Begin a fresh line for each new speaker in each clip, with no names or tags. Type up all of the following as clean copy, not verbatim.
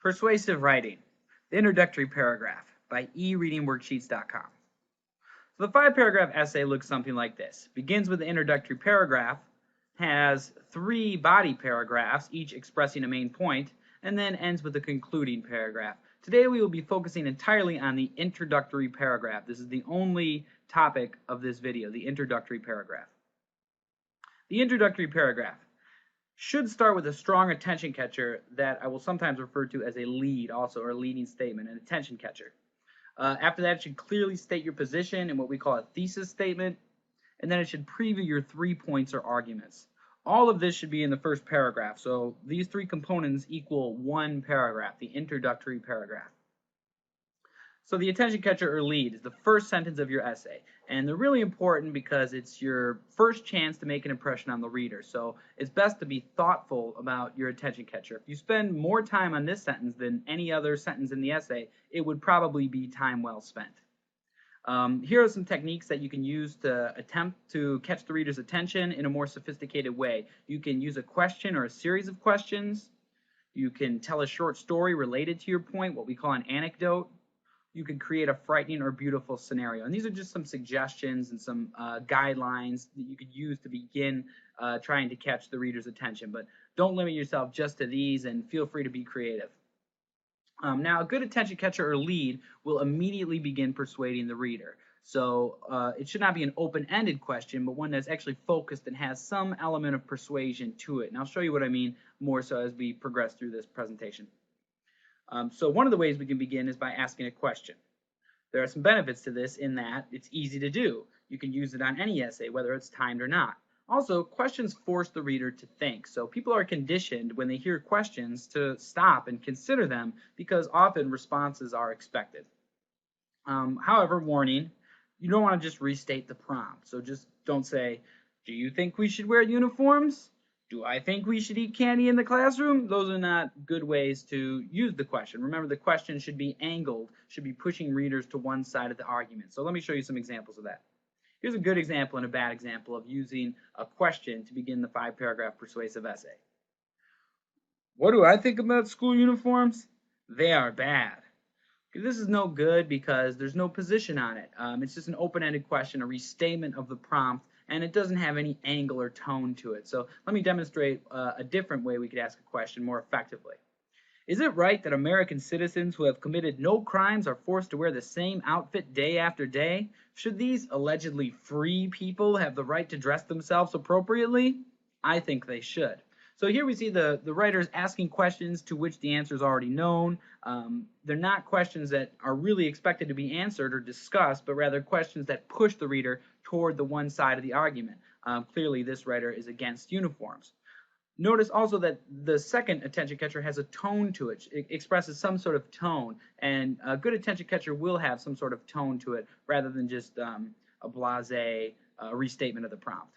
Persuasive Writing, the Introductory Paragraph by ereadingworksheets.com. So the 5-paragraph essay looks something like this. Begins with the introductory paragraph, has 3 body paragraphs, each expressing a main point, and then ends with a concluding paragraph. Today we will be focusing entirely on the introductory paragraph. This is the only topic of this video, the introductory paragraph. The introductory paragraph should start with a strong attention catcher that I will sometimes refer to as a lead also, or a leading statement, an attention catcher. After that, it should clearly state your position in what we call a thesis statement, and then it should preview your 3 points or arguments. All of this should be in the first paragraph, so these 3 components equal 1 paragraph, the introductory paragraph. So the attention catcher or lead is the first sentence of your essay, and they're really important because it's your first chance to make an impression on the reader. So it's best to be thoughtful about your attention catcher. If you spend more time on this sentence than any other sentence in the essay, it would probably be time well spent. Here are some techniques that you can use to attempt to catch the reader's attention in a more sophisticated way. You can use a question or a series of questions. You can tell a short story related to your point, what we call an anecdote. You could create a frightening or beautiful scenario. And these are just some suggestions and some guidelines that you could use to begin trying to catch the reader's attention. But don't limit yourself just to these, and feel free to be creative. Now, a good attention catcher or lead will immediately begin persuading the reader. So it should not be an open-ended question, but one that's actually focused and has some element of persuasion to it. And I'll show you what I mean more so as we progress through this presentation. So one of the ways we can begin is by asking a question. There are some benefits to this in that it's easy to do. You can use it on any essay, whether it's timed or not. Also, questions force the reader to think. So people are conditioned when they hear questions to stop and consider them because often responses are expected. However, warning, you don't want to just restate the prompt. So just don't say, "Do you think we should wear uniforms? Do I think we should eat candy in the classroom?" Those are not good ways to use the question. Remember, the question should be angled, should be pushing readers to one side of the argument. So let me show you some examples of that. Here's a good example and a bad example of using a question to begin the 5-paragraph persuasive essay. What do I think about school uniforms? They are bad. This is no good because there's no position on it. It's just an open-ended question, a restatement of the prompt, and it doesn't have any angle or tone to it. So let me demonstrate a different way we could ask a question more effectively. Is it right that American citizens who have committed no crimes are forced to wear the same outfit day after day? Should these allegedly free people have the right to dress themselves appropriately? I think they should. So here we see the writers asking questions to which the answer is already known. They're not questions that are really expected to be answered or discussed, but rather questions that push the reader toward the one side of the argument. Clearly, this writer is against uniforms. Notice also that the second attention catcher has a tone to it. It expresses some sort of tone, and a good attention catcher will have some sort of tone to it rather than just a blasé restatement of the prompt.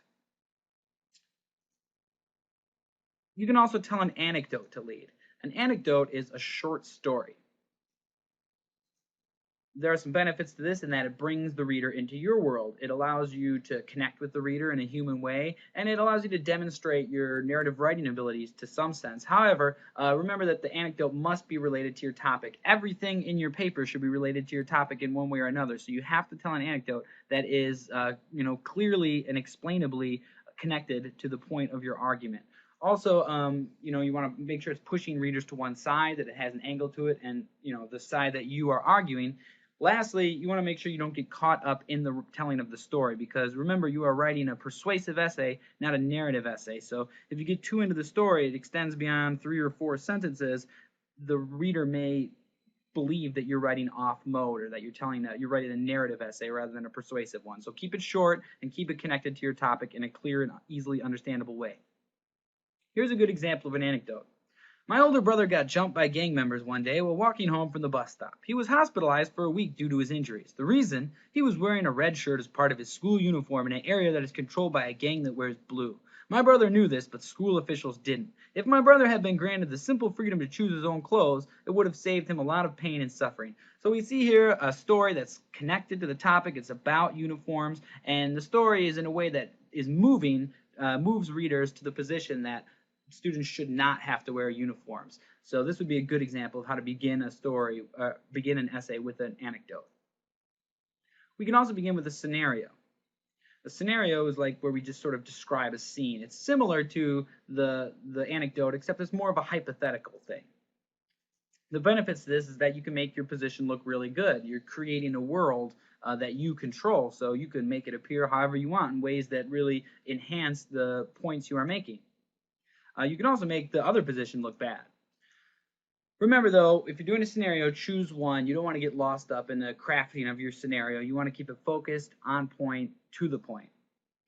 You can also tell an anecdote to lead. An anecdote is a short story. There are some benefits to this in that it brings the reader into your world. It allows you to connect with the reader in a human way, and it allows you to demonstrate your narrative writing abilities to some sense. However, remember that the anecdote must be related to your topic. Everything in your paper should be related to your topic in one way or another, so you have to tell an anecdote that is clearly and explainably connected to the point of your argument. Also, you want to make sure it's pushing readers to one side, that it has an angle to it, and the side that you are arguing. Lastly, you want to make sure you don't get caught up in the telling of the story, because remember, you are writing a persuasive essay, not a narrative essay. So if you get too into the story, it extends beyond 3 or 4 sentences, the reader may believe that you're writing off mode, or that you're writing a narrative essay rather than a persuasive one. So keep it short and keep it connected to your topic in a clear and easily understandable way. Here's a good example of an anecdote. My older brother got jumped by gang members one day while walking home from the bus stop. He was hospitalized for a week due to his injuries. The reason? He was wearing a red shirt as part of his school uniform in an area that is controlled by a gang that wears blue. My brother knew this, but school officials didn't. If my brother had been granted the simple freedom to choose his own clothes, it would have saved him a lot of pain and suffering. So we see here a story that's connected to the topic. It's about uniforms, and the story is in a way that is moves readers to the position that students should not have to wear uniforms. So this would be a good example of how to begin a story, begin an essay with an anecdote. We can also begin with a scenario. A scenario is like where we just sort of describe a scene. It's similar to the anecdote, except it's more of a hypothetical thing. The benefits to this is that you can make your position look really good. You're creating a world that you control, so you can make it appear however you want in ways that really enhance the points you are making. You can also make the other position look bad. Remember though, if you're doing a scenario, choose one. You don't want to get lost up in the crafting of your scenario. You want to keep it focused, on point, to the point.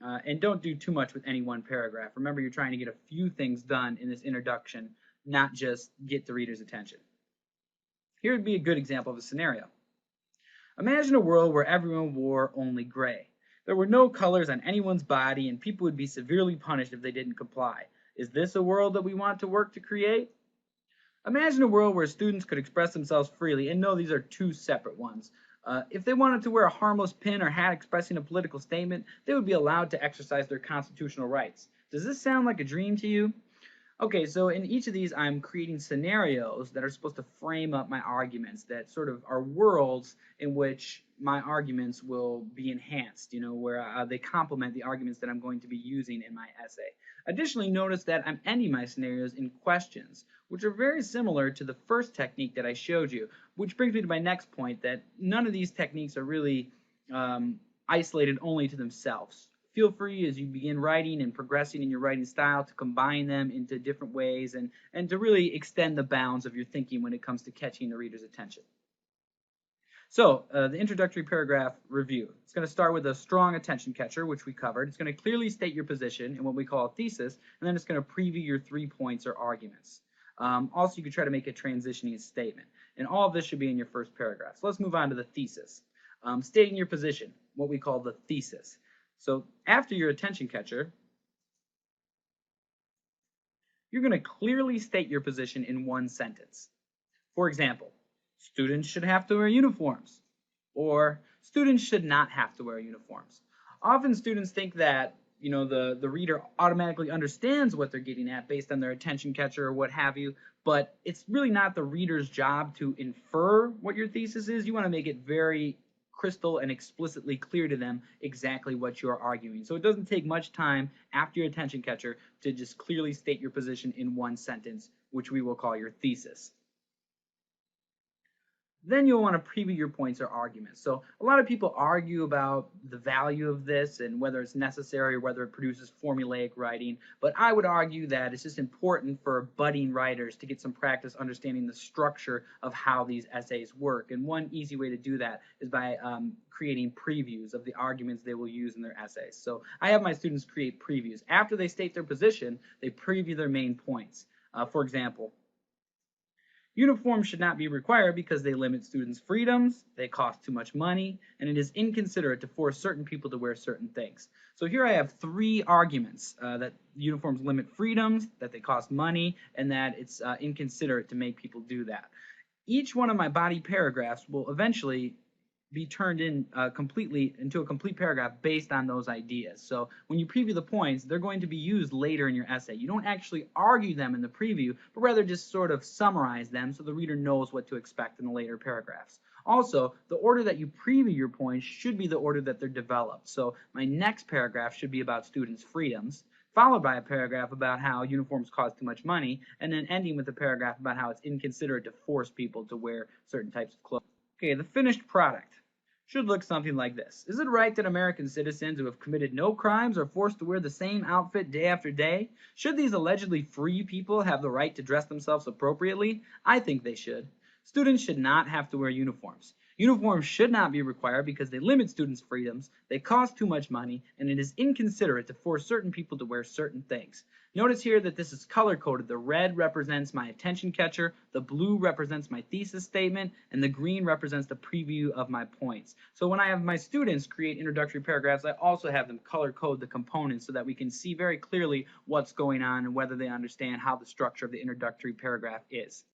And don't do too much with any one paragraph. Remember, you're trying to get a few things done in this introduction, not just get the reader's attention. Here would be a good example of a scenario. Imagine a world where everyone wore only gray. There were no colors on anyone's body, and people would be severely punished if they didn't comply. Is this a world that we want to work to create? Imagine a world where students could express themselves freely, and no, these are two separate ones. If they wanted to wear a harmless pin or hat expressing a political statement, they would be allowed to exercise their constitutional rights. Does this sound like a dream to you? Okay, so in each of these, I'm creating scenarios that are supposed to frame up my arguments, that sort of are worlds in which my arguments will be enhanced, where they complement the arguments that I'm going to be using in my essay. Additionally, notice that I'm ending my scenarios in questions, which are very similar to the first technique that I showed you, which brings me to my next point, that none of these techniques are really isolated only to themselves. Feel free as you begin writing and progressing in your writing style to combine them into different ways and to really extend the bounds of your thinking when it comes to catching the reader's attention. So, the introductory paragraph review. It's going to start with a strong attention catcher, which we covered. It's going to clearly state your position in what we call a thesis, and then it's going to preview your 3 points or arguments. Also, you could try to make a transitioning statement. And all of this should be in your first paragraph. So let's move on to the thesis. Stating your position, what we call the thesis. So after your attention catcher, you're going to clearly state your position in one sentence. For example, students should have to wear uniforms, or students should not have to wear uniforms. Often students think that the reader automatically understands what they're getting at based on their attention catcher or what have you, but it's really not the reader's job to infer what your thesis is. You want to make it very crystal and explicitly clear to them exactly what you're arguing. So it doesn't take much time after your attention catcher to just clearly state your position in one sentence, which we will call your thesis. Then you'll want to preview your points or arguments. So a lot of people argue about the value of this and whether it's necessary or whether it produces formulaic writing, but I would argue that it's just important for budding writers to get some practice understanding the structure of how these essays work. And one easy way to do that is by creating previews of the arguments they will use in their essays. So I have my students create previews. After they state their position, they preview their main points. For example, uniforms should not be required because they limit students' freedoms, they cost too much money, and it is inconsiderate to force certain people to wear certain things. So here I have 3 arguments that uniforms limit freedoms, that they cost money, and that it's inconsiderate to make people do that. Each one of my body paragraphs will eventually be turned in completely into a complete paragraph based on those ideas. So when you preview the points, they're going to be used later in your essay. You don't actually argue them in the preview, but rather just sort of summarize them so the reader knows what to expect in the later paragraphs. Also, the order that you preview your points should be the order that they're developed. So my next paragraph should be about students' freedoms, followed by a paragraph about how uniforms cost too much money, and then ending with a paragraph about how it's inconsiderate to force people to wear certain types of clothes. Okay, the finished product should look something like this. Is it right that American citizens who have committed no crimes are forced to wear the same outfit day after day? Should these allegedly free people have the right to dress themselves appropriately? I think they should. Students should not have to wear uniforms. Uniforms should not be required because they limit students' freedoms, they cost too much money, and it is inconsiderate to force certain people to wear certain things. Notice here that this is color-coded. The red represents my attention catcher, the blue represents my thesis statement, and the green represents the preview of my points. So when I have my students create introductory paragraphs, I also have them color-code the components so that we can see very clearly what's going on and whether they understand how the structure of the introductory paragraph is.